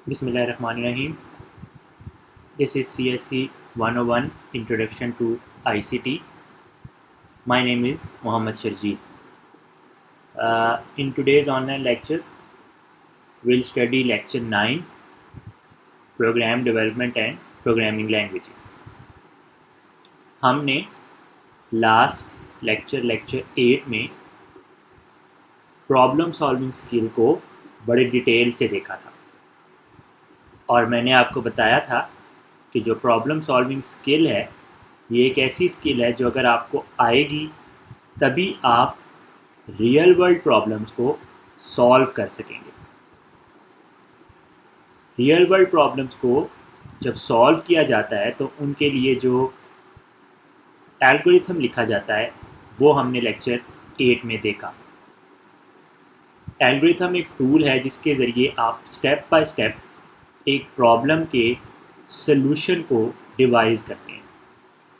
Bismillahirrahmanirrahim. This is CSC 101 Introduction to ICT. My name is Mohammad Sharjeet. In today's online lecture, we'll study lecture 9, Program Development and Programming Languages. हमने last lecture 8 में problem solving skill को बड़े detail से देखा था और मैंने आपको बताया था कि जो प्रॉब्लम सॉल्विंग स्किल है ये एक ऐसी स्किल है जो अगर आपको आएगी तभी आप रियल वर्ल्ड प्रॉब्लम्स को सॉल्व कर सकेंगे। रियल वर्ल्ड प्रॉब्लम्स को जब सॉल्व किया जाता है तो उनके लिए जो एल्गोरिथम लिखा जाता है वो हमने लेक्चर 8 में देखा। एल्गोरिथम एक टूल है जिसके ज़रिए आप स्टेप बाय स्टेप एक प्रॉब्लम के सलूशन को डिवाइस करते हैं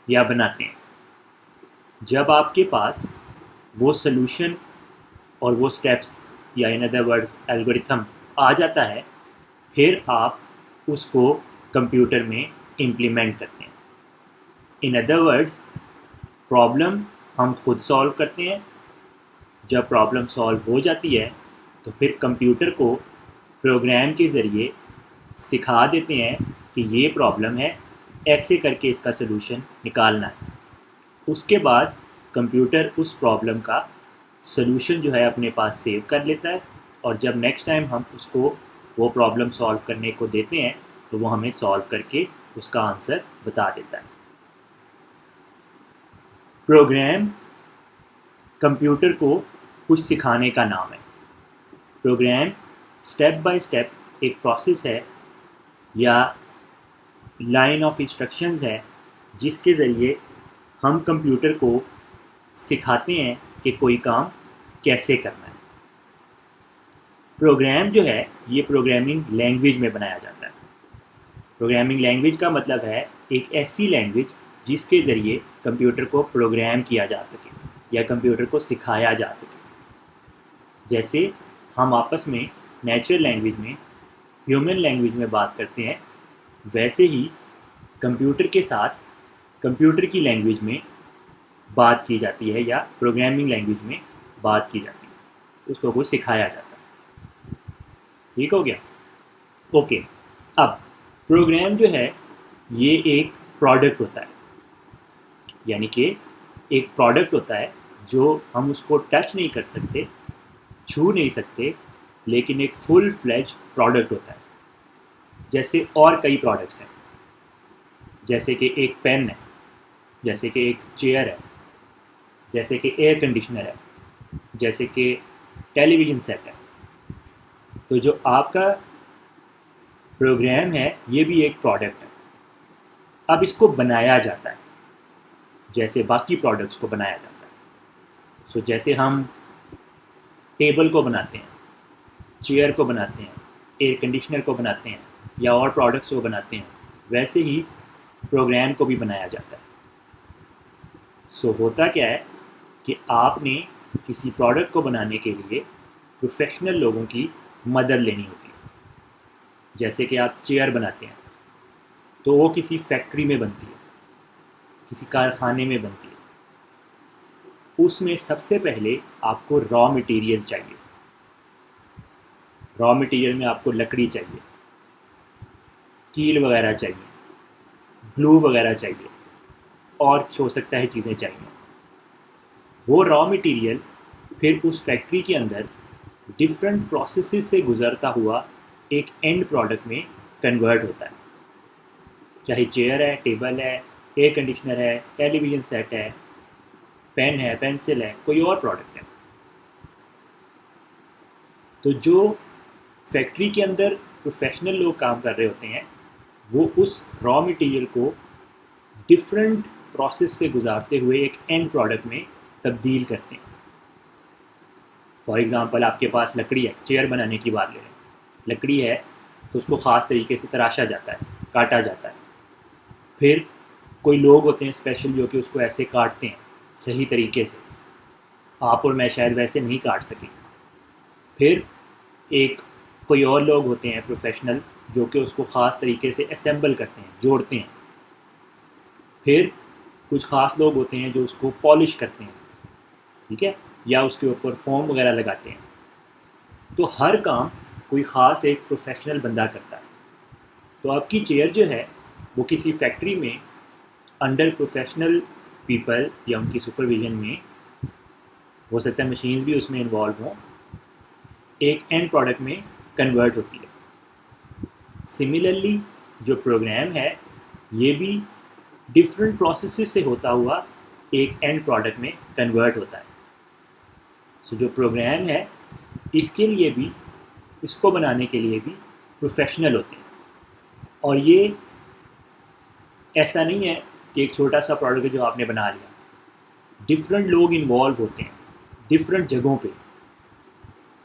या बनाते हैं। जब आपके पास वो सलूशन और वो स्टेप्स या इन अदर वर्ड्स एल्गोरिथम आ जाता है फिर आप उसको कंप्यूटर में इम्प्लीमेंट करते हैं। इन अदर वर्ड्स प्रॉब्लम हम खुद सॉल्व करते हैं। जब प्रॉब्लम सॉल्व हो जाती है तो फिर कंप्यूटर को प्रोग्राम के ज़रिए सिखा देते हैं कि ये प्रॉब्लम है, ऐसे करके इसका सलूशन निकालना है। उसके बाद कंप्यूटर उस प्रॉब्लम का सलूशन जो है अपने पास सेव कर लेता है और जब नेक्स्ट टाइम हम उसको वो प्रॉब्लम सॉल्व करने को देते हैं तो वो हमें सॉल्व करके उसका आंसर बता देता है। प्रोग्राम कंप्यूटर को कुछ सिखाने का नाम है। प्रोग्राम स्टेप बाय स्टेप एक प्रोसेस है या लाइन ऑफ इंस्ट्रक्शंस है जिसके ज़रिए हम कंप्यूटर को सिखाते हैं कि कोई काम कैसे करना है। प्रोग्राम जो है ये प्रोग्रामिंग लैंग्वेज में बनाया जाता है। प्रोग्रामिंग लैंग्वेज का मतलब है एक ऐसी लैंग्वेज जिसके ज़रिए कंप्यूटर को प्रोग्राम किया जा सके या कंप्यूटर को सिखाया जा सके। जैसे हम आपस में नेचुरल लैंग्वेज में ह्यूमन लैंग्वेज में बात करते हैं वैसे ही कंप्यूटर के साथ कंप्यूटर की लैंग्वेज में बात की जाती है या प्रोग्रामिंग लैंग्वेज में बात की जाती है, उसको कुछ सिखाया जाता है। ठीक हो गया? ओके। अब प्रोग्राम जो है ये एक प्रोडक्ट होता है, यानी कि एक प्रोडक्ट होता है जो हम उसको टच नहीं कर सकते, छू नहीं सकते, लेकिन एक फुल फ्लेज प्रोडक्ट होता है। जैसे और कई प्रोडक्ट्स हैं, जैसे कि एक पेन है, जैसे कि एक चेयर है, जैसे कि एयर कंडीशनर है, जैसे कि टेलीविज़न सेट है। तो जो आपका प्रोग्राम है ये भी एक प्रोडक्ट है। अब इसको बनाया जाता है जैसे बाकी प्रोडक्ट्स को बनाया जाता है। सो जैसे हम टेबल को बनाते हैं, चेयर को बनाते हैं, एयर कंडीशनर को बनाते हैं या और प्रोडक्ट्स को बनाते हैं, वैसे ही प्रोग्राम को भी बनाया जाता है। सो होता क्या है कि आपने किसी प्रोडक्ट को बनाने के लिए प्रोफेशनल लोगों की मदद लेनी होती है। जैसे कि आप चेयर बनाते हैं तो वो किसी फैक्ट्री में बनती है, किसी कारखाने में बनती है। उसमें सबसे पहले आपको रॉ मटेरियल चाहिए। रॉ मटेरियल में आपको लकड़ी चाहिए, कील वगैरह चाहिए, ग्लू वगैरह चाहिए और हो सकता है चीज़ें चाहिए। वो रॉ मटेरियल फिर उस फैक्ट्री के अंदर डिफरेंट प्रोसेसेस से गुज़रता हुआ एक एंड प्रोडक्ट में कन्वर्ट होता है। चाहे चेयर है, टेबल है, एयर कंडीशनर है, टेलीविज़न सेट है, पेन है, पेंसिल है, कोई और प्रोडक्ट है। तो जो फैक्ट्री के अंदर प्रोफेशनल लोग काम कर रहे होते हैं वो उस रॉ मटेरियल को डिफरेंट प्रोसेस से गुजारते हुए एक एंड प्रोडक्ट में तब्दील करते हैं। फॉर एग्ज़ाम्पल आपके पास लकड़ी है, चेयर बनाने की बात ले रहे हैं, लकड़ी है तो उसको ख़ास तरीके से तराशा जाता है, काटा जाता है। फिर कोई लोग होते हैं स्पेशल जो कि उसको ऐसे काटते हैं सही तरीके से, आप और मैं शायद वैसे नहीं काट सकें। फिर एक कोई और लोग होते हैं प्रोफेशनल जो कि उसको ख़ास तरीके से असेंबल करते हैं, जोड़ते हैं। फिर कुछ ख़ास लोग होते हैं जो उसको पॉलिश करते हैं, ठीक है, या उसके ऊपर फोम वगैरह लगाते हैं। तो हर काम कोई ख़ास एक प्रोफेशनल बंदा करता है। तो आपकी चेयर जो है वो किसी फैक्ट्री में अंडर प्रोफेशनल पीपल या उनकी सुपरविजन में, हो सकता है मशीन्स भी उसमें इन्वॉल्व हों, एक एंड प्रोडक्ट में कन्वर्ट होती है। सिमिलरली जो प्रोग्राम है ये भी डिफरेंट प्रोसेसेस से होता हुआ एक एंड प्रोडक्ट में कन्वर्ट होता है। सो जो प्रोग्राम है इसके लिए भी, इसको बनाने के लिए भी प्रोफेशनल होते हैं। और ये ऐसा नहीं है कि एक छोटा सा प्रोडक्ट जो आपने बना लिया, डिफरेंट लोग इन्वॉल्व होते हैं डिफरेंट जगहों पे,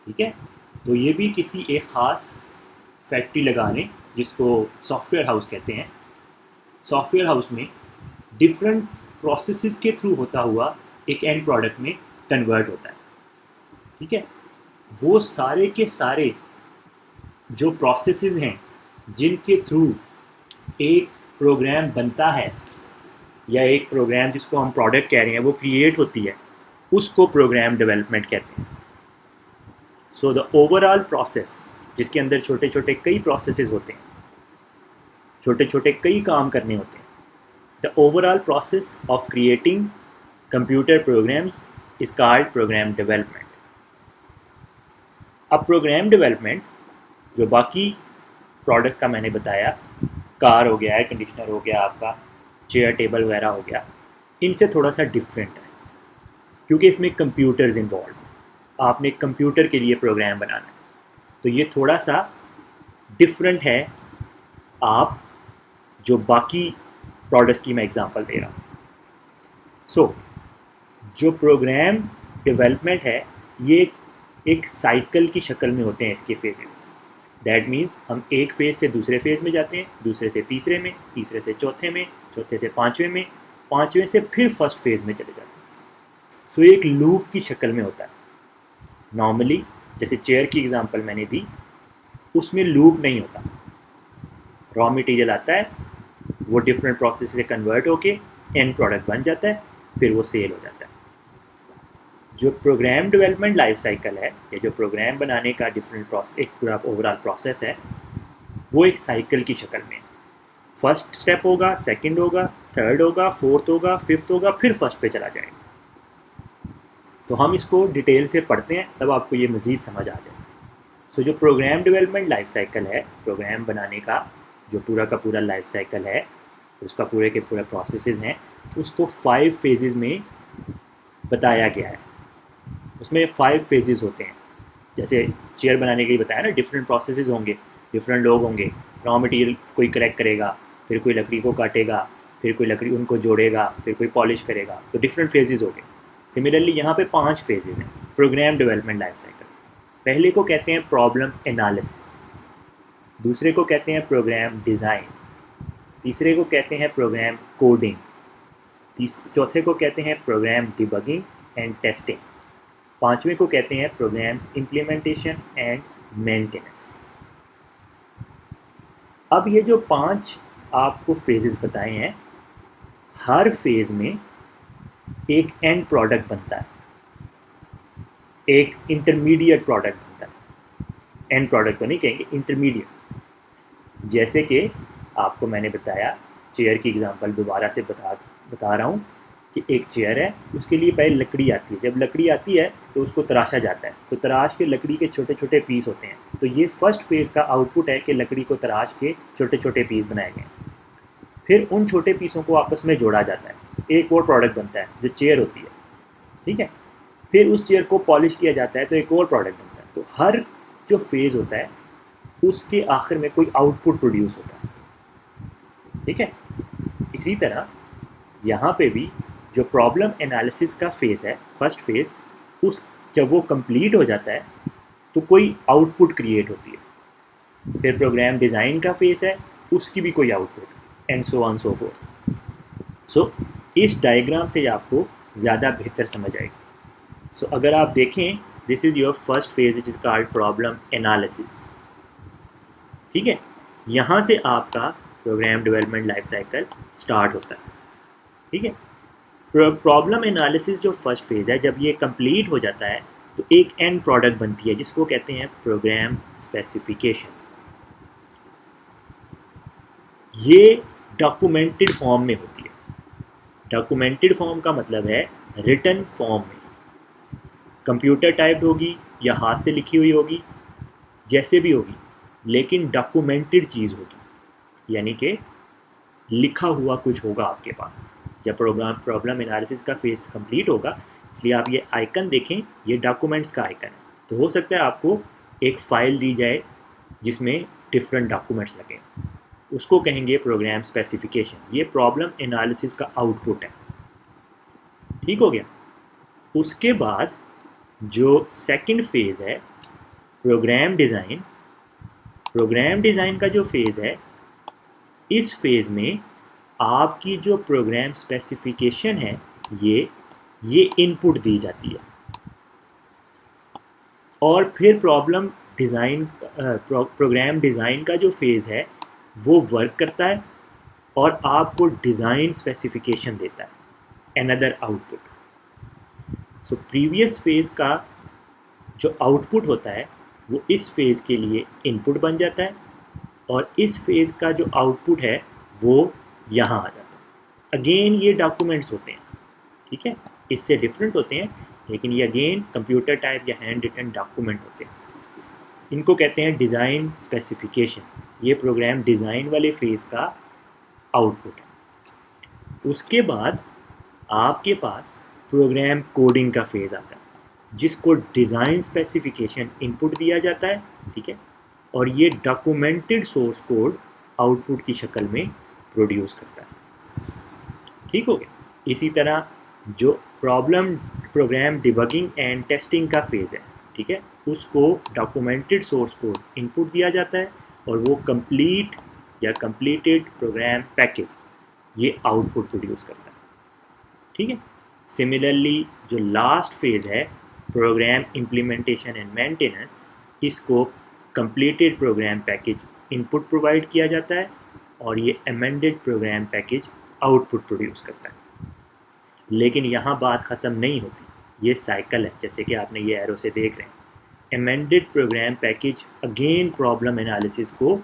ठीक है। तो ये भी किसी एक ख़ास फैक्ट्री लगा लें जिसको सॉफ्टवेयर हाउस कहते हैं। सॉफ्टवेयर हाउस में डिफरेंट प्रोसेसेस के थ्रू होता हुआ एक एंड प्रोडक्ट में कन्वर्ट होता है, ठीक है। वो सारे के सारे जो प्रोसेसेस हैं जिनके थ्रू एक प्रोग्राम बनता है या एक प्रोग्राम जिसको हम प्रोडक्ट कह रहे हैं वो क्रिएट होती है, उसको प्रोग्राम डेवलपमेंट कहते हैं। सो द ओवरऑल प्रोसेस जिसके अंदर छोटे छोटे कई प्रोसेसेस होते हैं, छोटे छोटे कई काम करने होते हैं, the overall process of creating computer programs is called programme development. अब प्रोग्राम डेवलपमेंट जो बाकी प्रोडक्ट का मैंने बताया, कार हो गया, एयर कंडीशनर हो गया, आपका चेयर टेबल वगैरह हो गया, इनसे थोड़ा सा डिफरेंट है क्योंकि इसमें कंप्यूटर्स इन्वॉल्व। आपने एक कंप्यूटर के लिए प्रोग्राम बनाना है, तो ये थोड़ा सा डिफरेंट है आप जो बाकी प्रोडक्ट्स की मैं एग्जांपल दे रहा हूँ। सो जो प्रोग्राम डेवलपमेंट है ये एक साइकिल की शक्ल में होते हैं इसके फेजेस। दैट मीन्स हम एक फेज़ से दूसरे फेज़ में जाते हैं, दूसरे से तीसरे में, तीसरे से चौथे में, चौथे से पाँचवें में, पाँचवें से फिर फर्स्ट फेज़ में चले जाते हैं। सो ये एक लूप की शक्ल में होता है। नॉर्मली जैसे चेयर की एग्जांपल मैंने दी, उसमें लूप नहीं होता। रॉ मटेरियल आता है, वो डिफरेंट प्रोसेस से कन्वर्ट होके एंड प्रोडक्ट बन जाता है, फिर वो सेल हो जाता है। जो प्रोग्राम डेवलपमेंट लाइफ साइकिल है या जो प्रोग्राम बनाने का डिफरेंट प्रोसेस, एक पूरा ओवरऑल प्रोसेस है, वो एक साइकिल की शक्ल में फर्स्ट स्टेप होगा, सेकंड होगा, थर्ड होगा, फोर्थ होगा, फिफ्थ होगा, फिर फर्स्ट पे चला जाएगा। तो हम इसको डिटेल से पढ़ते हैं तब आपको ये मज़ीद समझ आ जाए। सो जो प्रोग्राम डेवलपमेंट लाइफ साइकिल है, प्रोग्राम बनाने का जो पूरा का पूरा लाइफ साइकिल है, उसका पूरे के पूरे प्रोसेसेस हैं, उसको 5 फेजेस में बताया गया है। उसमें 5 फेजेस होते हैं। जैसे चेयर बनाने के लिए बताया ना, डिफरेंट प्रोसेसेस होंगे, डिफरेंट लोग होंगे, रॉ मटेरियल कोई कलेक्ट करेगा, फिर कोई लकड़ी को काटेगा, फिर कोई लकड़ी उनको जोड़ेगा, फिर कोई पॉलिश करेगा, तो डिफरेंट फेजेस हो गए। सिमिलरली यहाँ पे 5 फेजेस हैं प्रोग्राम डेवलपमेंट लाइफ साइकिल। पहले को कहते हैं प्रॉब्लम एनालिसिस, दूसरे को कहते हैं प्रोग्राम डिज़ाइन, तीसरे को कहते हैं प्रोग्राम कोडिंग, चौथे को कहते हैं प्रोग्राम डिबगिंग एंड टेस्टिंग, पांचवें को कहते हैं प्रोग्राम इम्प्लीमेंटेशन एंड मेंटेनेंस। अब ये जो 5 आपको फेजेस बताए हैं, हर फेज़ में एक एंड प्रोडक्ट बनता है, एक इंटरमीडिएट प्रोडक्ट बनता है। एंड प्रोडक्ट तो नहीं कहेंगे, इंटरमीडिएट। जैसे कि आपको मैंने बताया, चेयर की एग्जांपल दोबारा से बता रहा हूँ कि एक चेयर है, उसके लिए पहले लकड़ी आती है। जब लकड़ी आती है तो उसको तराशा जाता है, तो तराश के लकड़ी के छोटे छोटे पीस होते हैं। तो ये फर्स्ट फेज़ का आउटपुट है कि लकड़ी को तराश के छोटे छोटे पीस बनाए गए। फिर उन छोटे पीसों को आपस में जोड़ा जाता है, तो एक और प्रोडक्ट बनता है जो चेयर होती है, ठीक है। फिर उस चेयर को पॉलिश किया जाता है तो एक और प्रोडक्ट बनता है। तो हर जो फेज़ होता है उसके आखिर में कोई आउटपुट प्रोड्यूस होता है, ठीक है। इसी तरह यहाँ पे भी जो प्रॉब्लम एनालिसिस का फेज़ है, फर्स्ट फेज़, उस जब वो कंप्लीट हो जाता है तो कोई आउटपुट क्रिएट होती है। फिर प्रोग्राम डिज़ाइन का फेज़ है, उसकी भी कोई output, and so on so forth. So इस डायग्राम से आपको ज़्यादा बेहतर समझ आएगी। सो अगर आप देखें, this is your first phase which is called problem analysis. ठीक है, यहाँ से आपका program development life cycle start होता है। ठीक है, प्रॉब्लम एनालिसिस जो फर्स्ट फेज़ है, जब ये कंप्लीट हो जाता है तो एक एंड प्रोडक्ट बनती है जिसको कहते हैं प्रोग्राम स्पेसिफिकेशन। ये डॉक्यूमेंटेड फॉर्म में होती है। डॉक्यूमेंटेड फॉर्म का मतलब है रिटन फॉर्म में, कंप्यूटर टाइप्ड होगी या हाथ से लिखी हुई होगी, जैसे भी होगी, लेकिन डॉक्यूमेंटेड चीज़ होगी, यानी कि लिखा हुआ कुछ होगा आपके पास। जब प्रॉब्लम एनालिसिस का फेज कंप्लीट होगा, इसलिए आप ये आइकन देखें, ये डॉक्यूमेंट्स का आइकन है। तो हो सकता है आपको एक फ़ाइल दी जाए जिसमें डिफरेंट डॉक्यूमेंट्स लगें, उसको कहेंगे प्रोग्राम स्पेसिफिकेशन। ये प्रॉब्लम एनालिसिस का आउटपुट है। ठीक हो गया। उसके बाद जो सेकंड फेज़ है प्रोग्राम डिज़ाइन, प्रोग्राम डिज़ाइन का जो फेज़ है, इस फेज़ में आपकी जो प्रोग्राम स्पेसिफिकेशन है ये इनपुट दी जाती है, और फिर प्रॉब्लम डिज़ाइन प्रोग्राम डिज़ाइन का जो फेज़ है वो वर्क करता है और आपको डिज़ाइन स्पेसिफिकेशन देता है, another output. So previous phase का जो आउटपुट होता है वो इस फेज़ के लिए इनपुट बन जाता है, और इस फेज़ का जो आउटपुट है वो यहाँ आ जाता है। अगेन ये डॉक्यूमेंट्स होते हैं, ठीक है, इससे डिफरेंट होते हैं, लेकिन ये अगेन कंप्यूटर टाइप या हैंड रिटन डॉक्यूमेंट होते हैं। इनको कहते हैं डिज़ाइन स्पेसिफिकेशन। ये प्रोग्राम डिज़ाइन वाले फेज़ का आउटपुट है। उसके बाद आपके पास प्रोग्राम कोडिंग का फेज़ आता है, जिसको डिज़ाइन स्पेसिफिकेशन इनपुट दिया जाता है, ठीक है, और ये डॉक्यूमेंटेड सोर्स कोड आउटपुट की शक्ल में प्रोड्यूस करता है। ठीक हो गया। इसी तरह जो प्रोग्राम डिबगिंग एंड टेस्टिंग का फेज़ है, ठीक है, उसको डॉक्यूमेंटेड सोर्स कोड इनपुट दिया जाता है, और वो कंप्लीट या कंप्लीटेड प्रोग्राम पैकेज ये आउटपुट प्रोड्यूस करता है। ठीक है। सिमिलरली जो लास्ट फेज़ है प्रोग्राम इम्प्लीमेंटेशन एंड मेंटेनेंस, इसको completed program package input provide किया जाता है, और ये amended program package output produce करता है। लेकिन यहाँ बात ख़त्म नहीं होती, ये साइकिल है, जैसे कि आपने ये एरो से देख रहे हैं। Amended program package again problem analysis को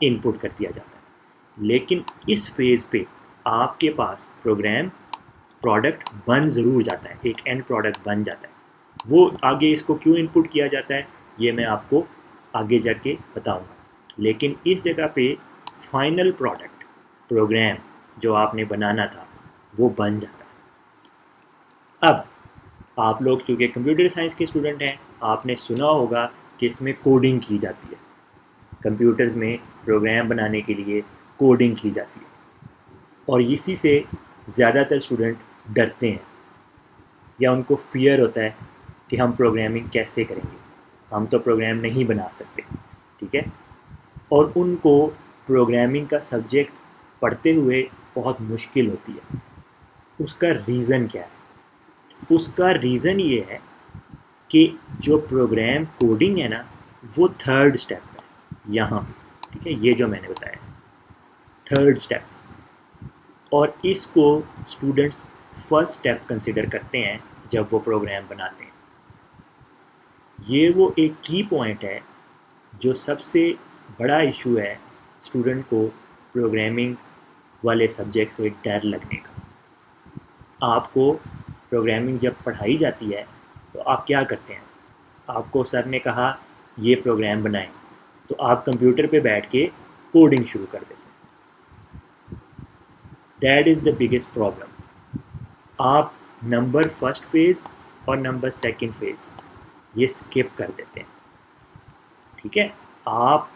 इनपुट कर दिया जाता है, लेकिन इस फेज़ पे आपके पास प्रोग्राम प्रोडक्ट बन ज़रूर जाता है, एक एंड प्रोडक्ट बन जाता है। वो आगे इसको क्यों इनपुट किया जाता है ये मैं आपको आगे जाके बताऊंगा, लेकिन इस जगह पे फाइनल प्रोडक्ट प्रोग्राम जो आपने बनाना था वो बन जाता है। अब आप लोग क्योंकि कंप्यूटर साइंस के स्टूडेंट हैं, आपने सुना होगा कि इसमें कोडिंग की जाती है। कंप्यूटर्स में प्रोग्राम बनाने के लिए कोडिंग की जाती है, और इसी से ज़्यादातर स्टूडेंट डरते हैं या उनको फियर होता है कि हम प्रोग्रामिंग कैसे करेंगे, हम तो प्रोग्राम नहीं बना सकते। ठीक है, और उनको प्रोग्रामिंग का सब्जेक्ट पढ़ते हुए बहुत मुश्किल होती है। उसका रीज़न क्या है? उसका रीज़न ये है कि जो प्रोग्राम कोडिंग है ना, वो थर्ड स्टेप है यहाँ पे। ठीक है, ये जो मैंने बताया थर्ड स्टेप, और इसको स्टूडेंट्स फर्स्ट स्टेप कंसिडर करते हैं जब वो प्रोग्राम बनाते हैं। ये वो एक की पॉइंट है जो सबसे बड़ा इशू है स्टूडेंट को प्रोग्रामिंग वाले सब्जेक्ट से डर लगने का। आपको प्रोग्रामिंग जब पढ़ाई जाती है तो आप क्या करते हैं? आपको सर ने कहा ये प्रोग्राम बनाएं, तो आप कंप्यूटर पे बैठ के कोडिंग शुरू कर देते हैं। That is the biggest problem. आप नंबर फर्स्ट फेज़ और नंबर सेकंड फेज़ ये स्किप कर देते हैं। ठीक है, आप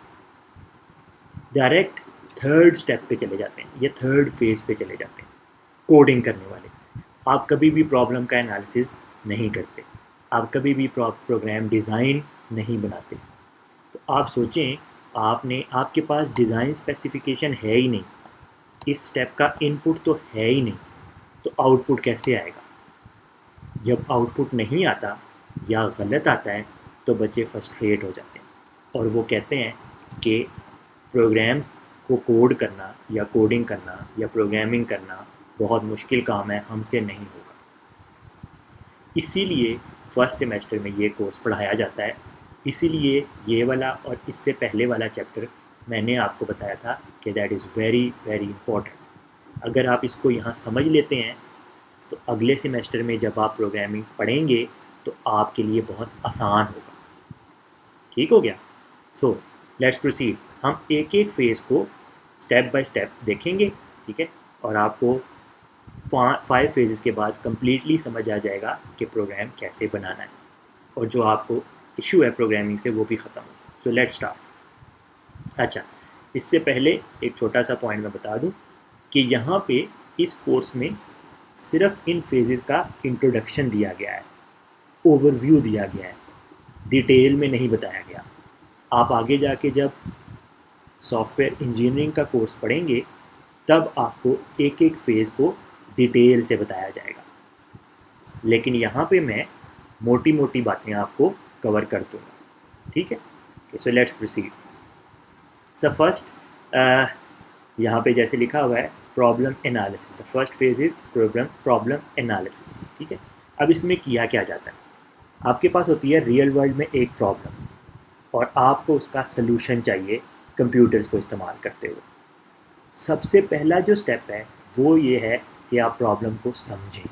डायरेक्ट थर्ड स्टेप पे चले जाते हैं, ये थर्ड फेज़ पे चले जाते हैं कोडिंग करने वाले। आप कभी भी प्रॉब्लम का एनालिसिस नहीं करते, आप कभी भी प्रोग्राम डिज़ाइन नहीं बनाते। तो आप सोचें, आपके पास डिज़ाइन स्पेसिफिकेशन है ही नहीं, इस स्टेप का इनपुट तो है ही नहीं, तो आउटपुट कैसे आएगा? जब आउटपुट नहीं आता या गलत आता है तो बच्चे फ्रस्ट्रेट हो जाते हैं, और वो कहते हैं कि प्रोग्राम को कोड करना या कोडिंग करना या प्रोग्रामिंग करना बहुत मुश्किल काम है, हमसे नहीं होगा। इसीलिए फर्स्ट सेमेस्टर में ये कोर्स पढ़ाया जाता है। इसीलिए ये वाला और इससे पहले वाला चैप्टर मैंने आपको बताया था कि that is very very important. अगर आप इसको यहाँ समझ लेते हैं तो अगले सेमेस्टर में जब आप प्रोग्रामिंग पढ़ेंगे तो आपके लिए बहुत आसान होगा। ठीक हो गया? So let's proceed. हम एक एक फेज़ को स्टेप बाय स्टेप देखेंगे, ठीक है? और आपको 5 फेजेस के बाद कम्प्लीटली समझ आ जाएगा कि प्रोग्राम कैसे बनाना है, और जो आपको इशू है प्रोग्रामिंग से वो भी ख़त्म हो जाए। So let's start. अच्छा, इससे पहले एक छोटा सा पॉइंट मैं बता दूं कि यहाँ पे इस कोर्स में सिर्फ इन फेजेस का इंट्रोडक्शन दिया गया है, ओवरव्यू दिया गया है, डिटेल में नहीं बताया गया। आप आगे जाके जब सॉफ्टवेयर इंजीनियरिंग का कोर्स पढ़ेंगे तब आपको एक एक फेज़ को डिटेल से बताया जाएगा, लेकिन यहाँ पे मैं मोटी मोटी बातें आपको कवर कर दूँगा। ठीक है? So let's proceed. So first यहाँ पे जैसे लिखा हुआ है problem analysis. The first phase is problem analysis. ठीक है? अब इसमें किया क्या जाता है? आपके पास होती है रियल वर्ल्ड में एक प्रॉब्लम और आपको उसका सलूशन चाहिए कंप्यूटर्स को इस्तेमाल करते हुए। सबसे पहला जो स्टेप है वो ये है कि आप प्रॉब्लम को समझें।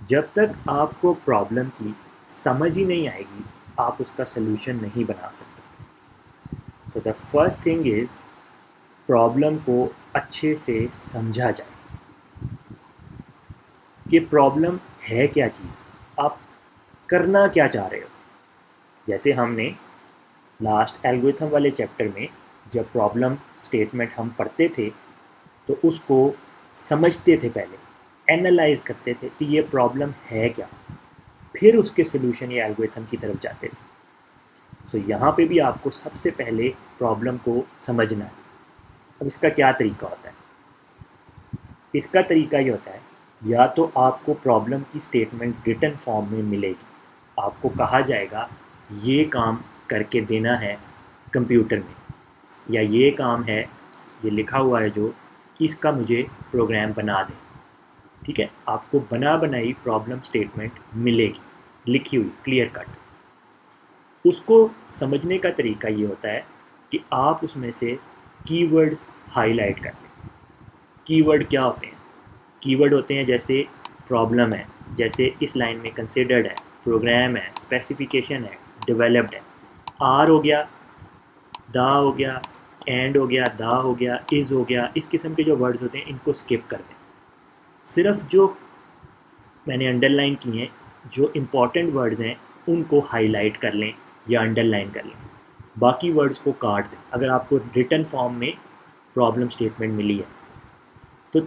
जब तक आपको प्रॉब्लम की समझ ही नहीं आएगी आप उसका सलूशन नहीं बना सकते। So the first thing is problem को अच्छे से समझा जाए कि प्रॉब्लम है क्या चीज़, आप करना क्या चाह रहे हो। जैसे हमने लास्ट एल्गोरिथम वाले चैप्टर में जब प्रॉब्लम स्टेटमेंट हम पढ़ते थे तो उसको समझते थे, पहले एनालाइज करते थे कि ये प्रॉब्लम है क्या, फिर उसके सोल्यूशन या एल्गोरिथम की तरफ जाते थे। सो यहाँ पे भी आपको सबसे पहले प्रॉब्लम को समझना है। अब इसका क्या तरीका होता है? इसका तरीका ये होता है, या तो आपको प्रॉब्लम की स्टेटमेंट रिटन फॉर्म में मिलेगी, आपको कहा जाएगा ये काम करके देना है कंप्यूटर में, या ये काम है, ये लिखा हुआ है जो, इसका मुझे प्रोग्राम बना दें। ठीक है? आपको बना बनाई प्रॉब्लम स्टेटमेंट मिलेगी, लिखी हुई, क्लियर कट। उसको समझने का तरीका ये होता है कि आप उसमें से कीवर्ड्स हाईलाइट कर लें। कीवर्ड क्या होते हैं? कीवर्ड होते हैं जैसे प्रॉब्लम है, जैसे इस लाइन में कंसिडर्ड है, प्रोग्राम है, स्पेसिफिकेशन है, डेवलप्ड है। आर हो गया, दा हो गया, एंड हो गया, दा हो गया, इज़ हो गया। इस किस्म के जो वर्ड्स होते हैं इनको स्किप कर दें। सिर्फ जो मैंने अंडरलाइन किए हैं, जो इम्पॉर्टेंट वर्ड्स हैं उनको हाईलाइट कर लें या अंडरलाइन कर लें, बाकी वर्ड्स को काट दें। अगर आपको रिटन फॉर्म में प्रॉब्लम स्टेटमेंट मिली है तो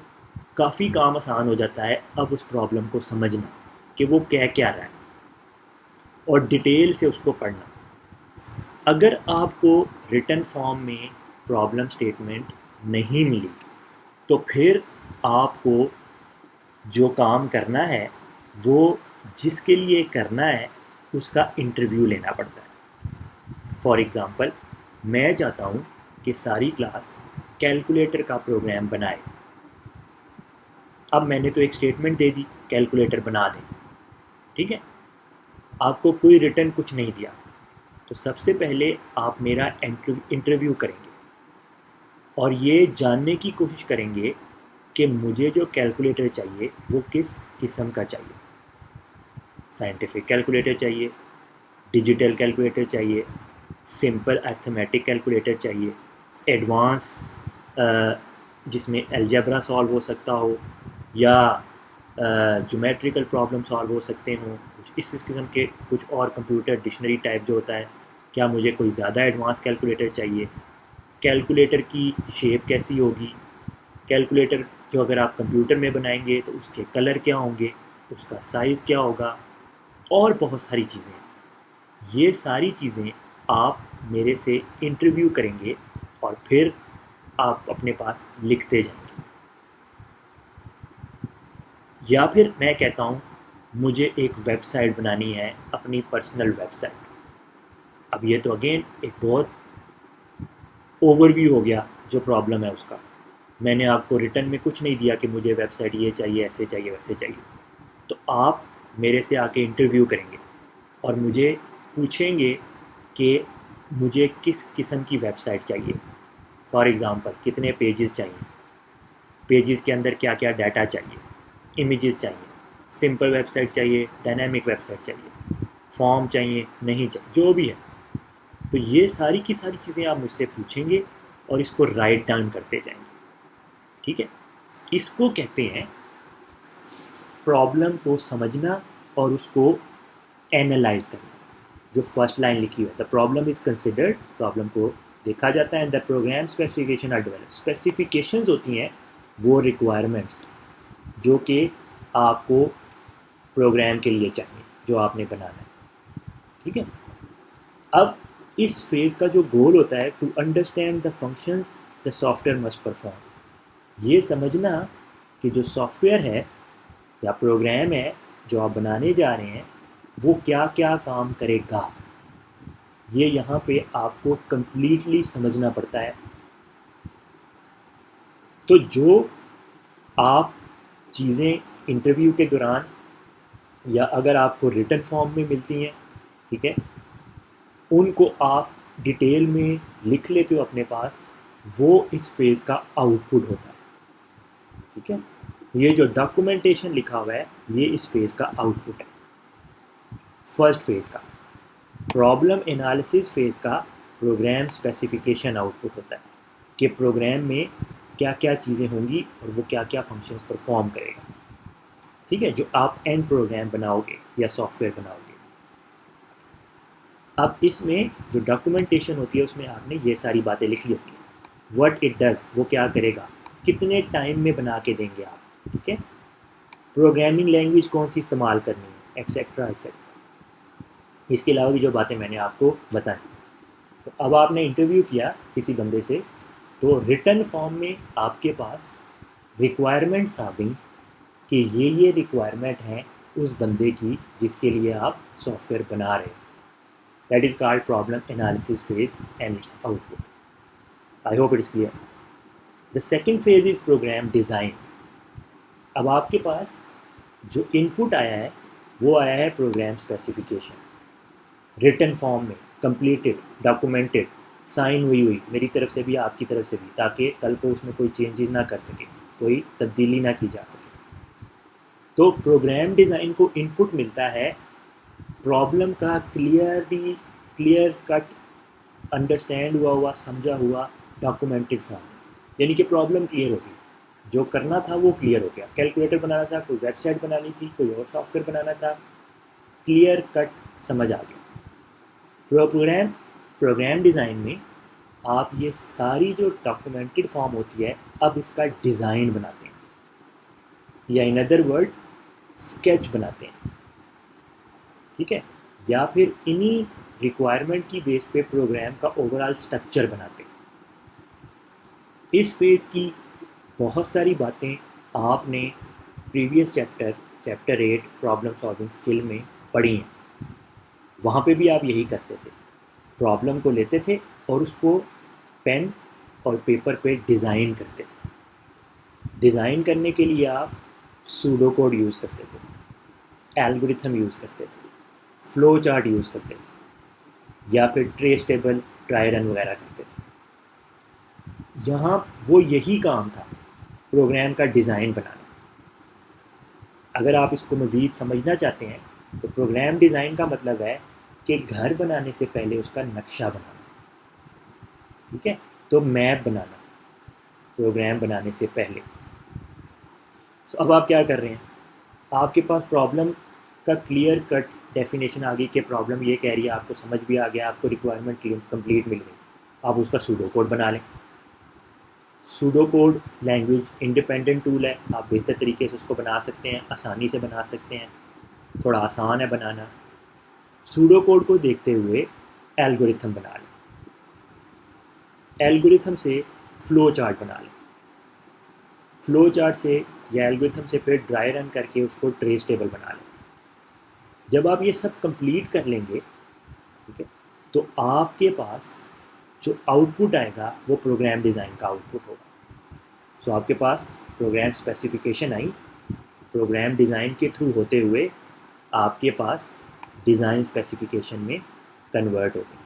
काफ़ी काम आसान हो जाता है अब उस प्रॉब्लम को समझना कि वो क्या क्या रहा है और डिटेल से उसको पढ़ना। अगर आपको रिटन फॉर्म में प्रॉब्लम स्टेटमेंट नहीं मिली तो फिर आपको जो काम करना है वो जिसके लिए करना है उसका इंटरव्यू लेना पड़ता है। फॉर एग्ज़ाम्पल, मैं चाहता हूँ कि सारी क्लास कैलकुलेटर का प्रोग्राम बनाए। अब मैंने तो एक स्टेटमेंट दे दी, कैलकुलेटर बना दें, ठीक है? आपको कोई रिटर्न कुछ नहीं दिया, तो सबसे पहले आप मेरा इंटरव्यू करेंगे और ये जानने की कोशिश करेंगे कि मुझे जो कैलकुलेटर चाहिए वो किस किस्म का चाहिए। साइंटिफिक कैलकुलेटर चाहिए, डिजिटल कैलकुलेटर चाहिए, सिंपल अर्थमेटिक कैलकुलेटर चाहिए, एडवांस जिसमें अलजेब्रा सॉल्व हो सकता हो या ज्योमेट्रिकल प्रॉब्लम सॉल्व हो सकते हों, कुछ इस किस्म के, कुछ और कंप्यूटर डिक्शनरी टाइप जो होता है। क्या मुझे कोई ज़्यादा एडवांस कैलकुलेटर चाहिए? कैलकुलेटर की शेप कैसी होगी? कैलकुलेटर जो अगर आप कंप्यूटर में बनाएंगे तो उसके कलर क्या होंगे, उसका साइज़ क्या होगा, और बहुत सारी चीज़ें। ये सारी चीज़ें आप मेरे से इंटरव्यू करेंगे और फिर आप अपने पास लिखते जाएंगे। या फिर मैं कहता हूँ मुझे एक वेबसाइट बनानी है, अपनी पर्सनल वेबसाइट। अब ये तो अगेन एक बहुत ओवरव्यू हो गया जो प्रॉब्लम है उसका। मैंने आपको रिटर्न में कुछ नहीं दिया कि मुझे वेबसाइट ये चाहिए, ऐसे चाहिए, वैसे चाहिए। तो आप मेरे से आके इंटरव्यू करेंगे और मुझे पूछेंगे कि मुझे किस किस्म की वेबसाइट चाहिए। फॉर एग्ज़ाम्पल कितने पेजेस चाहिए, पेजेस के अंदर क्या क्या डाटा चाहिए, इमेजेस चाहिए, सिंपल वेबसाइट चाहिए, डायनामिक वेबसाइट चाहिए, फॉर्म चाहिए, नहीं चाहिए, जो भी है। तो ये सारी की सारी चीज़ें आप मुझसे पूछेंगे और इसको राइट डाउन करते जाएंगे। ठीक है, इसको कहते हैं प्रॉब्लम को समझना और उसको एनालाइज करना। जो फर्स्ट लाइन लिखी हुई है, the problem is considered, problem को देखा जाता है, the program specification are develop, specifications होती हैं वो रिक्वायरमेंट्स जो कि आपको प्रोग्राम के लिए चाहिए, जो आपने बनाना है। ठीक है, अब इस फेज़ का जो गोल होता है, to understand the functions the software must perform, ये समझना कि जो सॉफ्टवेयर है या प्रोग्राम है जो आप बनाने जा रहे हैं वो क्या क्या काम करेगा, ये यहाँ पे आपको कंप्लीटली समझना पड़ता है। तो जो आप चीज़ें इंटरव्यू के दौरान या अगर आपको रिटन फॉर्म में मिलती हैं, ठीक है, उनको आप डिटेल में लिख लेते हो अपने पास, वो इस फेज़ का आउटपुट होता है। ठीक है, ये जो डॉक्यूमेंटेशन लिखा हुआ है ये इस फेज़ का आउटपुट है। फर्स्ट फेज़ का प्रॉब्लम एनालिसिस फेज़ का प्रोग्राम स्पेसिफिकेशन आउटपुट होता है कि प्रोग्राम में क्या क्या चीज़ें होंगी और वो क्या क्या फंक्शंस परफॉर्म करेगा। ठीक है, जो आप एंड प्रोग्राम बनाओगे या सॉफ्टवेयर बनाओगे। अब इसमें जो डॉक्यूमेंटेशन होती है उसमें आपने ये सारी बातें लिखी होती हैं, व्हाट इट डज़, वो क्या करेगा, कितने टाइम में बना के देंगे आप। ठीक है, प्रोग्रामिंग लैंग्वेज कौन सी इस्तेमाल करनी है, एक्सेट्रा एक्सेट्रा। इसके अलावा भी जो बातें मैंने आपको बताई। तो अब आपने इंटरव्यू किया किसी बंदे से, तो रिटर्न फॉर्म में आपके पास रिक्वायरमेंट्स आ गई कि ये रिक्वायरमेंट हैं उस बंदे की जिसके लिए आप सॉफ्टवेयर बना रहे हैं। That is called problem analysis phase and it's output. I hope it is clear. The second phase is programme design. अब आपके पास जो इनपुट आया है वो आया है प्रोग्राम स्पेसिफिकेशन, रिटन फॉर्म में, कंप्लीटेड, डॉक्यूमेंटेड, साइन हुई मेरी तरफ से भी आपकी तरफ से भी, ताकि कल को उसमें कोई चेंजेस ना कर सके, कोई तब्दीली ना की जा सके। तो प्रोग्राम डिज़ाइन को इनपुट मिलता है प्रॉब्लम का क्लियर कट, अंडरस्टैंड हुआ समझा हुआ डॉक्यूमेंटेड फॉर्म, यानी कि प्रॉब्लम क्लियर होगी, जो करना था वो क्लियर हो गया। कैलकुलेटर बनाना था, कोई वेबसाइट बनानी थी, कोई और सॉफ्टवेयर बनाना था, क्लियर कट समझ आ गया। प्रोग्राम डिज़ाइन में आप ये सारी जो डॉक्यूमेंटेड फॉर्म होती है अब इसका डिज़ाइन बनाते हैं, या इन अदर वर्ड स्केच बनाते हैं। ठीक है, या फिर इन्हीं रिक्वायरमेंट की बेस पे प्रोग्राम का ओवरऑल स्ट्रक्चर बनाते हैं। इस फेज़ की बहुत सारी बातें आपने previous chapter 8 problem solving skill में पढ़ी हैं। वहाँ पे भी आप यही करते थे, प्रॉब्लम को लेते थे और उसको पेन और पेपर पे डिज़ाइन करते थे। डिज़ाइन करने के लिए आप सूडो कोड यूज़ करते थे, एल्गोरिथम यूज़ करते थे, फ्लो चार्ट यूज़ करते थे, या फिर ट्रेस टेबल, ट्राई रन वगैरह करते थे। यहाँ वो यही काम था, प्रोग्राम का डिज़ाइन बनाना। अगर आप इसको मज़ीद समझना चाहते हैं तो प्रोग्राम डिज़ाइन का मतलब है कि घर बनाने से पहले उसका नक्शा बनाना। ठीक है, तो मैप बनाना प्रोग्राम बनाने से पहले। तो अब आप क्या कर रहे हैं, आपके पास प्रॉब्लम का क्लियर कट डेफिनेशन आ गई कि प्रॉब्लम ये कह रही है, आपको समझ भी आ गया, आपको रिक्वायरमेंट कंप्लीट मिल गई। आप उसका सूडो कोड बना लें। Pseudo code language independent tool है, आप बेहतर तरीके से उसको बना सकते हैं, आसानी से बना सकते हैं, थोड़ा आसान है बनाना। सूडो कोड को देखते हुए एल्गोरिथम बना लें, एल्गोरिथम से फ्लो चार्ट बना लें, फ्लो चार्ट से या एल्गोरिथम से फिर ड्राई रन करके उसको ट्रेस टेबल बना लें। जब आप ये सब कंप्लीट कर लेंगे, ठीक है, तो आपके पास जो आउटपुट आएगा वो प्रोग्राम डिज़ाइन का आउटपुट होगा। सो आपके पास प्रोग्राम स्पेसिफिकेशन आई, प्रोग्राम डिज़ाइन के थ्रू होते हुए आपके पास डिज़ाइन स्पेसिफिकेशन में कन्वर्ट हो गई।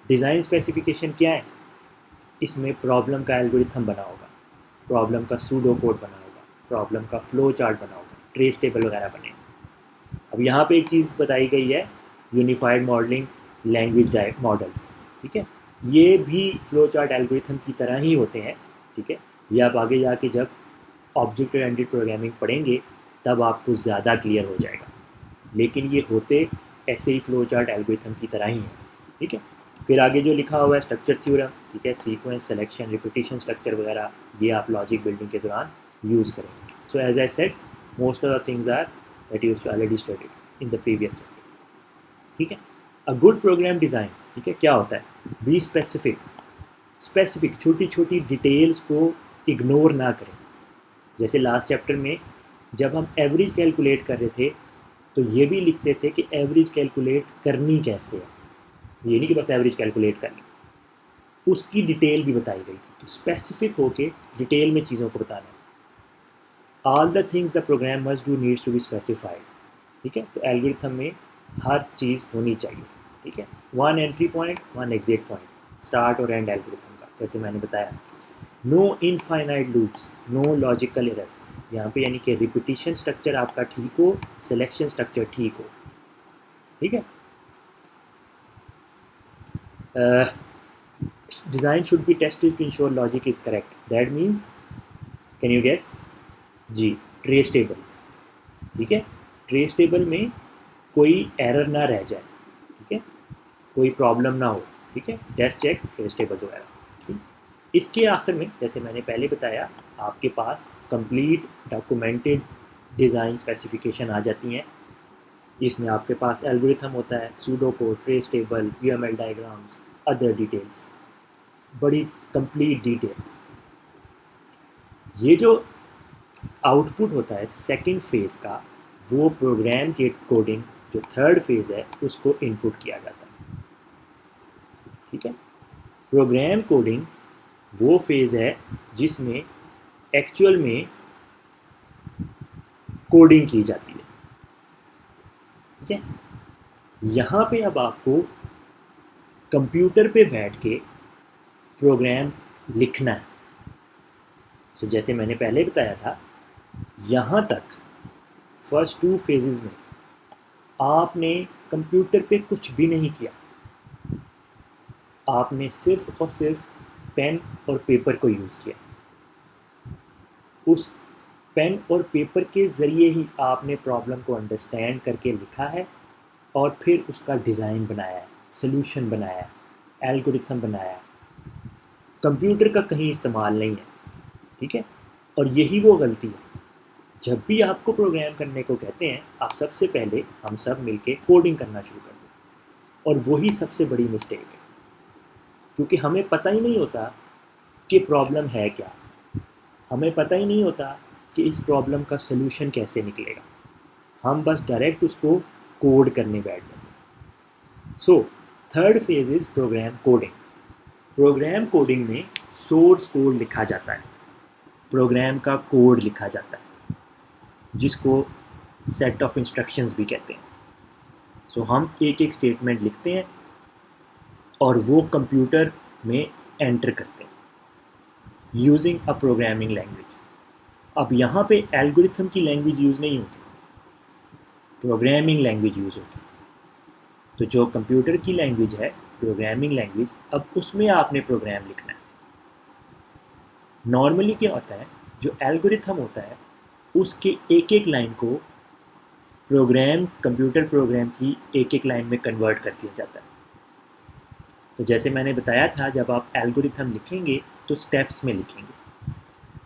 डिज़ाइन स्पेसिफिकेशन क्या है? इसमें प्रॉब्लम का एल्गोरिथम बना होगा, प्रॉब्लम का सूडो कोड बना होगा, प्रॉब्लम का फ्लो चार्ट बना होगा, ट्रेस टेबल वगैरह बने। अब यहाँ पे एक चीज़ बताई गई है, यूनिफाइड मॉडलिंग लैंग्वेज मॉडल्स, ठीक है, ये भी फ्लो चार्ट एल्गोरिथम की तरह ही होते हैं, ठीक है। ये आप आगे जाके जब ऑब्जेक्ट ओरिएंटेड प्रोग्रामिंग पढ़ेंगे तब आपको ज़्यादा क्लियर हो जाएगा, लेकिन ये होते ऐसे ही फ्लो चार्ट एल्गोरिथम की तरह ही हैं, ठीक है। फिर आगे जो लिखा हुआ है स्ट्रक्चर थ्योरम, ठीक है, सीक्वेंस, सिलेक्शन, रिपीटिशन स्ट्रक्चर वगैरह, ये आप लॉजिक बिल्डिंग के दौरान यूज़ करेंगे। So as I said, most of the things are that you already studied in the previous chapter, ठीक है। अ गुड प्रोग्राम डिज़ाइन, ठीक है, क्या होता है? बी स्पेसिफिक, स्पेसिफिक छोटी छोटी डिटेल्स को इग्नोर ना करें। जैसे लास्ट चैप्टर में जब हम एवरेज कैलकुलेट कर रहे थे तो ये भी लिखते थे कि एवरेज कैलकुलेट करनी कैसे है, ये नहीं कि बस एवरेज कैलकुलेट करनी, उसकी डिटेल भी बताई गई थी। तो स्पेसिफिक होके डिटेल में चीज़ों को बताना है। All the things the program must do needs to be specified, ठीक है। तो एल्गोरिथम में हर चीज़ होनी चाहिए, ठीक है। One entry point, one exit point, start और एंड एल्गोरिथम का, जैसे मैंने बताया। No infinite loops, no logical errors, यहाँ पे यानी कि रिपीटिशन स्ट्रक्चर आपका ठीक हो, सिलेक्शन स्ट्रक्चर ठीक हो, ठीक है। Design should be tested to ensure logic is correct, that means, can you guess? जी, ट्रेस टेबल्स, ठीक है। ट्रेस टेबल में कोई एरर ना रह जाए, ठीक है, कोई प्रॉब्लम ना हो, ठीक है, टेस्ट चेक ट्रेस टेबल्स वगैरह। इसके आखिर में, जैसे मैंने पहले बताया, आपके पास कंप्लीट डॉक्यूमेंटेड डिज़ाइन स्पेसिफिकेशन आ जाती हैं। इसमें आपके पास एल्गोरिथम होता है, pseudo code, trace table, UML diagrams, other details, बड़ी कंप्लीट डिटेल्स। ये जो आउटपुट होता है सेकंड फेज़ का, वो प्रोग्राम के कोडिंग जो थर्ड फेज़ है उसको इनपुट किया जाता है, ठीक है। प्रोग्राम कोडिंग वो फेज़ है जिसमें एक्चुअल में कोडिंग की जाती है, ठीक है। यहाँ पे अब आपको कंप्यूटर पे बैठ के प्रोग्राम लिखना है। सो जैसे मैंने पहले बताया था, यहाँ तक फर्स्ट टू फेजेस में आपने कंप्यूटर पे कुछ भी नहीं किया, आपने सिर्फ और सिर्फ पेन और पेपर को यूज़ किया। उस पेन और पेपर के ज़रिए ही आपने प्रॉब्लम को अंडरस्टैंड करके लिखा है और फिर उसका डिज़ाइन बनाया है, सॉल्यूशन बनाया है, एल्गोरिथम बनाया है। कंप्यूटर का कहीं इस्तेमाल नहीं है, ठीक है। और यही वो गलती है, जब भी आपको प्रोग्राम करने को कहते हैं, आप सबसे पहले हम सब मिलके कोडिंग करना शुरू कर दें, और वही सबसे बड़ी मिस्टेक है, क्योंकि हमें पता ही नहीं होता कि प्रॉब्लम है क्या, हमें पता ही नहीं होता कि इस प्रॉब्लम का सलूशन कैसे निकलेगा, हम बस डायरेक्ट उसको कोड करने बैठ जाते हैं। So third phase is program coding. Program coding में सोर्स कोड लिखा जाता है, प्रोग्राम का कोड लिखा जाता है, जिसको सेट ऑफ इंस्ट्रक्शंस भी कहते हैं। सो हम एक एक स्टेटमेंट लिखते हैं और वो कंप्यूटर में एंटर करते हैं यूजिंग अ प्रोग्रामिंग लैंग्वेज। अब यहाँ पे एल्गोरिथम की लैंग्वेज यूज़ नहीं होगी, प्रोग्रामिंग लैंग्वेज यूज़ होगी। तो जो कंप्यूटर की लैंग्वेज है प्रोग्रामिंग लैंग्वेज, अब उसमें आपने प्रोग्राम लिखना है। नॉर्मली क्या होता है, जो एल्गोरिथम होता है उसके एक एक लाइन को कंप्यूटर प्रोग्राम की एक एक लाइन में कन्वर्ट कर दिया जाता है। तो जैसे मैंने बताया था, जब आप एल्गोरिथम लिखेंगे तो स्टेप्स में लिखेंगे।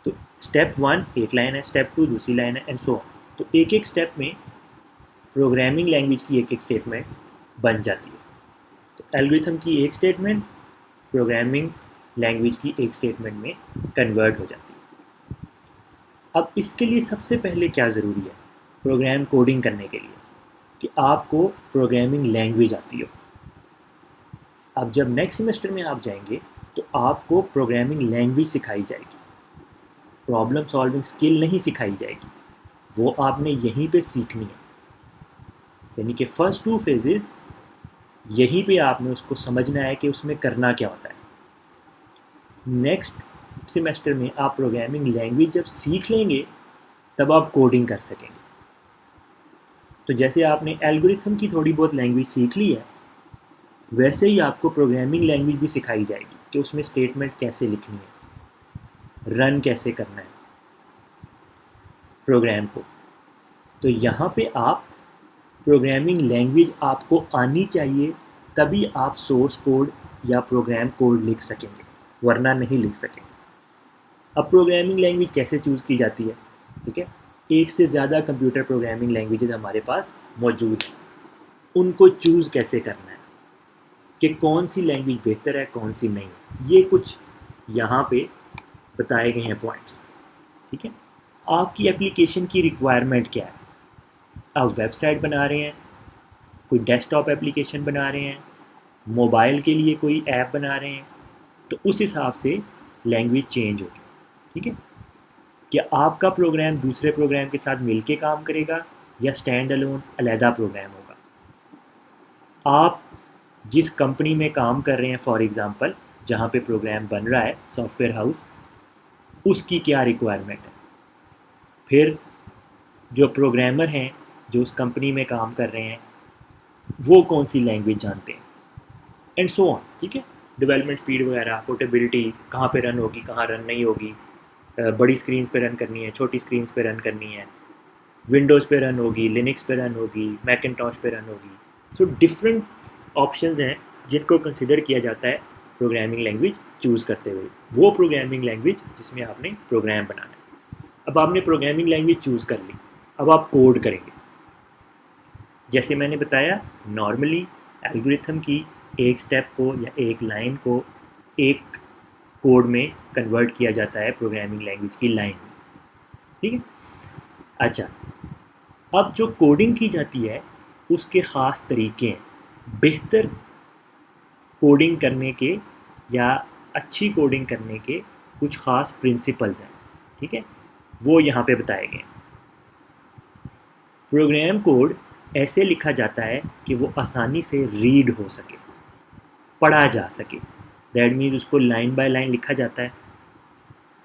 तो स्टेप 1 एक लाइन है, स्टेप 2 दूसरी लाइन है, एंड सो ऑन। तो एक एक स्टेप में प्रोग्रामिंग लैंग्वेज की एक एक स्टेटमेंट बन जाती है। तो एल्गोरिथम की एक स्टेटमेंट प्रोग्रामिंग लैंग्वेज की एक स्टेटमेंट में कन्वर्ट हो जाती है। अब इसके लिए सबसे पहले क्या ज़रूरी है प्रोग्राम कोडिंग करने के लिए, कि आपको प्रोग्रामिंग लैंग्वेज आती हो। अब जब नेक्स्ट सेमेस्टर में आप जाएंगे तो आपको प्रोग्रामिंग लैंग्वेज सिखाई जाएगी, प्रॉब्लम सॉल्विंग स्किल नहीं सिखाई जाएगी, वो आपने यहीं पे सीखनी है। यानी कि फर्स्ट 2 फेजेस यहीं पे आपने उसको समझना है कि उसमें करना क्या होता है। नेक्स्ट सेमेस्टर में आप प्रोग्रामिंग लैंग्वेज जब सीख लेंगे तब आप कोडिंग कर सकेंगे। तो जैसे आपने एल्गोरिथम की थोड़ी बहुत लैंग्वेज सीख ली है, वैसे ही आपको प्रोग्रामिंग लैंग्वेज भी सिखाई जाएगी कि उसमें स्टेटमेंट कैसे लिखनी है, रन कैसे करना है प्रोग्राम को। तो यहाँ पे आप प्रोग्रामिंग लैंग्वेज आपको आनी चाहिए, तभी आप सोर्स कोड या प्रोग्राम कोड लिख सकेंगे, वरना नहीं लिख सकेंगे। अब प्रोग्रामिंग लैंग्वेज कैसे चूज़ की जाती है, ठीक है, एक से ज़्यादा कंप्यूटर प्रोग्रामिंग लैंग्वेजेस हमारे पास मौजूद हैं। उनको चूज़ कैसे करना है कि कौन सी लैंग्वेज बेहतर है, कौन सी नहीं, ये कुछ यहाँ पे बताए गए हैं पॉइंट्स, ठीक है। आपकी एप्लीकेशन की रिक्वायरमेंट क्या है, आप वेबसाइट बना रहे हैं, कोई डेस्कटॉप एप्लीकेशन बना रहे हैं, मोबाइल के लिए कोई ऐप बना रहे हैं, तो उस हिसाब से लैंग्वेज चेंज होगी, ठीक है। क्या आपका प्रोग्राम दूसरे प्रोग्राम के साथ मिलके काम करेगा या स्टैंड अलोन अलहदा प्रोग्राम होगा। आप जिस कंपनी में काम कर रहे हैं, फॉर एग्ज़ाम्पल जहाँ पे प्रोग्राम बन रहा है, सॉफ्टवेयर हाउस, उसकी क्या रिक्वायरमेंट है। फिर जो प्रोग्रामर हैं जो उस कंपनी में काम कर रहे हैं, वो कौन सी लैंग्वेज जानते हैं, एंड सो ऑन, ठीक है। डेवलपमेंट स्पीड वगैरह, पोर्टेबिलिटी, कहाँ पे रन होगी, कहाँ रन नहीं होगी, बड़ी स्क्रीन पे रन करनी है, छोटी स्क्रीन पे रन करनी है, विंडोज़ पे रन होगी, लिनक्स पे रन होगी, मैकिन्टॉश पे रन होगी। तो डिफरेंट ऑप्शंस हैं जिनको कंसिडर किया जाता है प्रोग्रामिंग लैंग्वेज चूज़ करते हुए। वो प्रोग्रामिंग लैंग्वेज जिसमें आपने प्रोग्राम बनाना है। अब आपने प्रोग्रामिंग लैंग्वेज चूज़ कर ली, अब आप कोड करेंगे। जैसे मैंने बताया, नॉर्मली एल्गोरिथम की एक स्टेप को या एक लाइन को एक कोड में कन्वर्ट किया जाता है प्रोग्रामिंग लैंग्वेज की लाइन में, ठीक है। अच्छा, अब जो कोडिंग की जाती है उसके ख़ास तरीके हैं। बेहतर कोडिंग करने के या अच्छी कोडिंग करने के कुछ ख़ास प्रिंसिपल्स हैं, ठीक है, वो यहाँ पे बताए गए हैं। प्रोग्राम कोड ऐसे लिखा जाता है कि वो आसानी से रीड हो सके, पढ़ा जा सके। दैट मीन्स उसको लाइन बाय लाइन लिखा जाता है,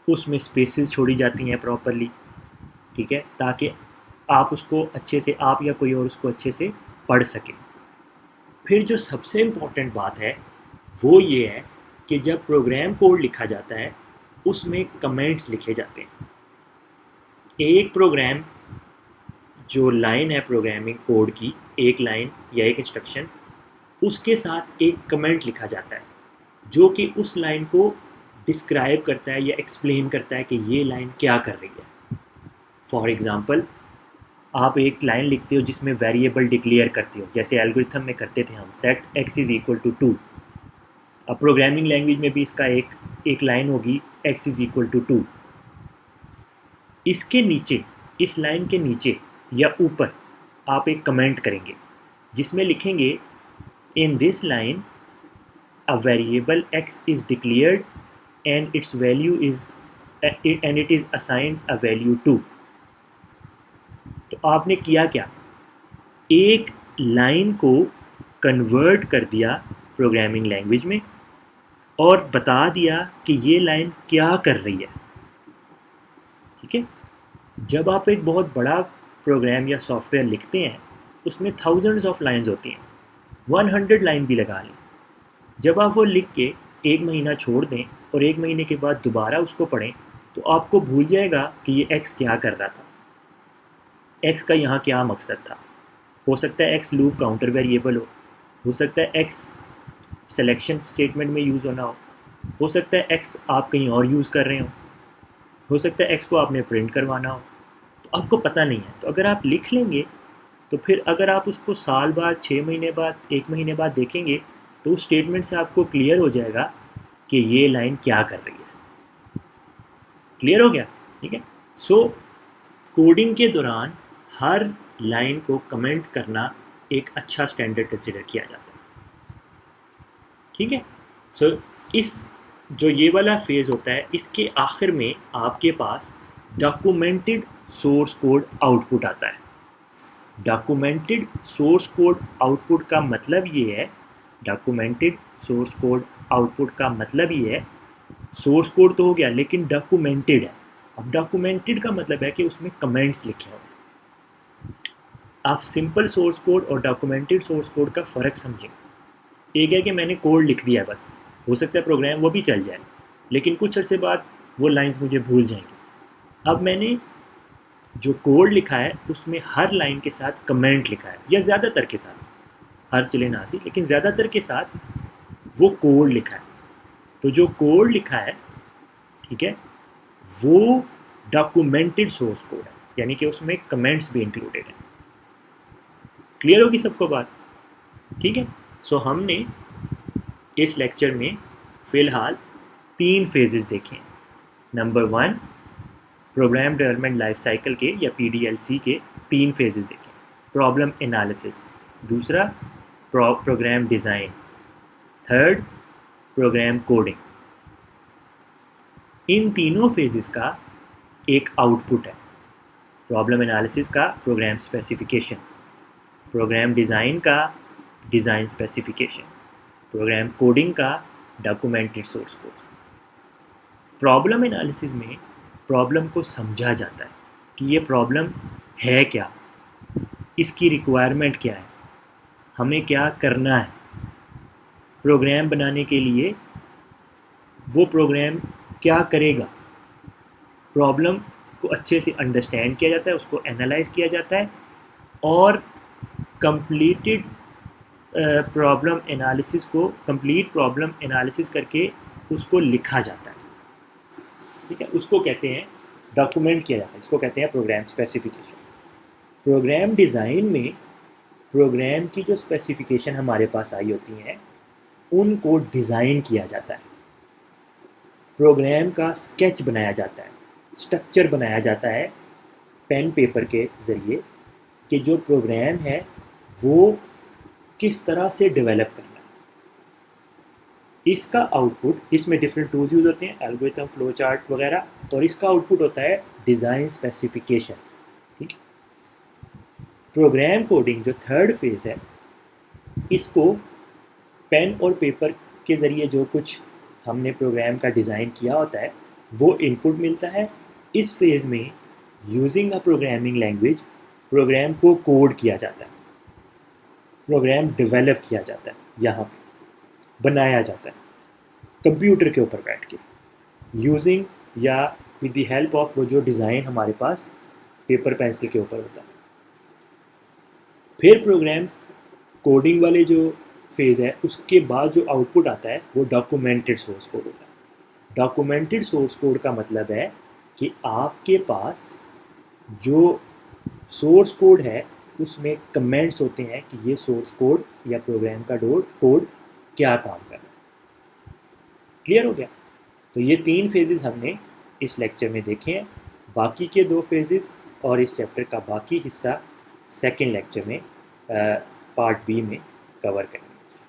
उसमें स्पेसेस छोड़ी जाती हैं प्रॉपरली, ठीक है, ताकि आप उसको अच्छे से, आप या कोई और उसको अच्छे से पढ़ सके। फिर जो सबसे इम्पॉर्टेंट बात है वो ये है कि जब प्रोग्राम कोड लिखा जाता है उसमें कमेंट्स लिखे जाते हैं। एक प्रोग्राम जो लाइन है प्रोग्रामिंग कोड की, एक लाइन या एक इंस्ट्रक्शन, उसके साथ एक कमेंट लिखा जाता है जो कि उस लाइन को डिस्क्राइब करता है या एक्सप्लेन करता है कि ये लाइन क्या कर रही है। फॉर एग्ज़ाम्पल, आप एक लाइन लिखते हो जिसमें वेरिएबल डिक्लेयर करते हो, जैसे एल्गोरिथम में करते थे हम, set x is equal to 2। अब प्रोग्रामिंग लैंग्वेज में भी इसका एक लाइन होगी, x इज़ इक्वल टू 2। इसके नीचे, इस लाइन के नीचे या ऊपर आप एक कमेंट करेंगे जिसमें लिखेंगे, in this line a variable x is declared and its value is and it is assigned a value 2। तो आपने किया क्या, एक लाइन को कन्वर्ट कर दिया प्रोग्रामिंग लैंग्वेज में और बता दिया कि ये लाइन क्या कर रही है, ठीक है। जब आप एक बहुत बड़ा प्रोग्राम या सॉफ्टवेयर लिखते हैं उसमें थाउजेंड्स ऑफ लाइंस होती हैं, 100 लाइन भी लगा लें। जब आप वो लिख के एक महीना छोड़ दें और एक महीने के बाद दोबारा उसको पढ़ें तो आपको भूल जाएगा कि ये x क्या कर रहा था, x का यहाँ क्या मकसद था। हो सकता है x लूप काउंटर वेरिएबल हो सकता है x सिलेक्शन स्टेटमेंट में यूज़ होना हो सकता है x आप कहीं और यूज़ कर रहे हो सकता है x को आपने प्रिंट करवाना हो, तो आपको पता नहीं है। तो अगर आप लिख लेंगे तो फिर अगर आप उसको साल बाद, 6 महीने बाद, 1 महीने बाद देखेंगे तो उस स्टेटमेंट से आपको क्लियर हो जाएगा कि ये लाइन क्या कर रही है। क्लियर हो गया, ठीक है। सो कोडिंग के दौरान हर लाइन को कमेंट करना एक अच्छा स्टैंडर्ड कंसिडर किया जाता है। ठीक है। सो इस जो ये वाला फेज़ होता है, इसके आखिर में आपके पास डॉक्यूमेंटेड सोर्स कोड आउटपुट आता है। डॉक्यूमेंटेड सोर्स कोड आउटपुट का मतलब ये है, डॉक्यूमेंटेड सोर्स कोड आउटपुट का मतलब ये है, सोर्स कोड तो हो गया लेकिन डॉक्यूमेंटेड है। अब डॉक्यूमेंटेड का मतलब है कि उसमें कमेंट्स लिखे हुए हैं। आप सिंपल सोर्स कोड और डॉक्यूमेंटेड सोर्स कोड का फ़र्क समझें। एक है कि मैंने कोड लिख दिया बस, हो सकता है प्रोग्राम वो भी चल जाए, लेकिन कुछ अर्से बाद वो लाइंस मुझे भूल जाएंगी। अब मैंने जो कोड लिखा है उसमें हर लाइन के साथ कमेंट लिखा है, या ज़्यादातर के साथ, हर चले ना सी, लेकिन ज़्यादातर के साथ वो कोड लिखा है। तो जो कोड लिखा है, ठीक है, वो डॉक्यूमेंटेड सोर्स कोड है, यानी कि उसमें कमेंट्स भी इंक्लूडेड हैं। क्लियर होगी सबको बात? ठीक है। सो हमने इस लेक्चर में फ़िलहाल 3 फेजेस देखे हैं। Number 1, program development life cycle के या PDLC के 3 फेजेस देखे। प्रॉब्लम एनालिसिस, दूसरा program design, third program coding. इन तीनों फेजेस का एक आउटपुट है। प्रॉब्लम एनालिसिस का प्रोग्राम स्पेसिफिकेशन, प्रोग्राम डिज़ाइन का डिज़ाइन स्पेसिफिकेशन, प्रोग्राम कोडिंग का documented source code. Problem analysis में प्रॉब्लम को समझा जाता है कि ये प्रॉब्लम है क्या, इसकी रिक्वायरमेंट क्या है, हमें क्या करना है। प्रोग्राम बनाने के लिए वो प्रोग्राम क्या करेगा, प्रॉब्लम को अच्छे से अंडरस्टैंड किया जाता है, उसको एनालाइज किया जाता है और कंप्लीटेड प्रॉब्लम एनालिसिस को कंप्लीट प्रॉब्लम एनालिसिस करके उसको लिखा जाता है। ठीक है, उसको कहते हैं डॉक्यूमेंट किया जाता है, इसको कहते हैं प्रोग्राम स्पेसिफिकेशन। प्रोग्राम डिज़ाइन में प्रोग्राम की जो स्पेसिफिकेशन हमारे पास आई होती हैं उनको डिज़ाइन किया जाता है, प्रोग्राम का स्केच बनाया जाता है, स्ट्रक्चर बनाया जाता है पेन पेपर के ज़रिए कि जो प्रोग्राम है वो किस तरह से डेवलप करना है। इसका आउटपुट, इसमें डिफरेंट टूल्स यूज़ होते हैं, एल्गोरिथम, फ्लो चार्ट वगैरह, और इसका आउटपुट होता है डिज़ाइन स्पेसिफिकेशन। ठीक, प्रोग्राम कोडिंग जो थर्ड फेज़ है, इसको पेन और पेपर के ज़रिए जो कुछ हमने प्रोग्राम का डिज़ाइन किया होता है वो इनपुट मिलता है। इस फेज़ में using a programming language program को कोड किया जाता है, प्रोग्राम डेवलप किया जाता है, यहाँ पे बनाया जाता है कंप्यूटर के ऊपर बैठ के, यूजिंग या विद द हेल्प ऑफ वो जो डिज़ाइन हमारे पास पेपर पेंसिल के ऊपर होता है। फिर प्रोग्राम कोडिंग वाले जो फेज़ है उसके बाद जो आउटपुट आता है वो डॉक्यूमेंटेड सोर्स कोड होता है। डॉक्यूमेंटेड सोर्स कोड का मतलब है कि आपके पास जो सोर्स कोड है उसमें कमेंट्स होते हैं कि ये सोर्स कोड या प्रोग्राम का कोड क्या काम कर रहा है। क्लियर हो गया? तो ये 3 फेजेस हमने इस लेक्चर में देखे हैं। बाकी के 2 फेजेस और इस चैप्टर का बाकी हिस्सा सेकंड लेक्चर में पार्ट बी में कवर करेंगे।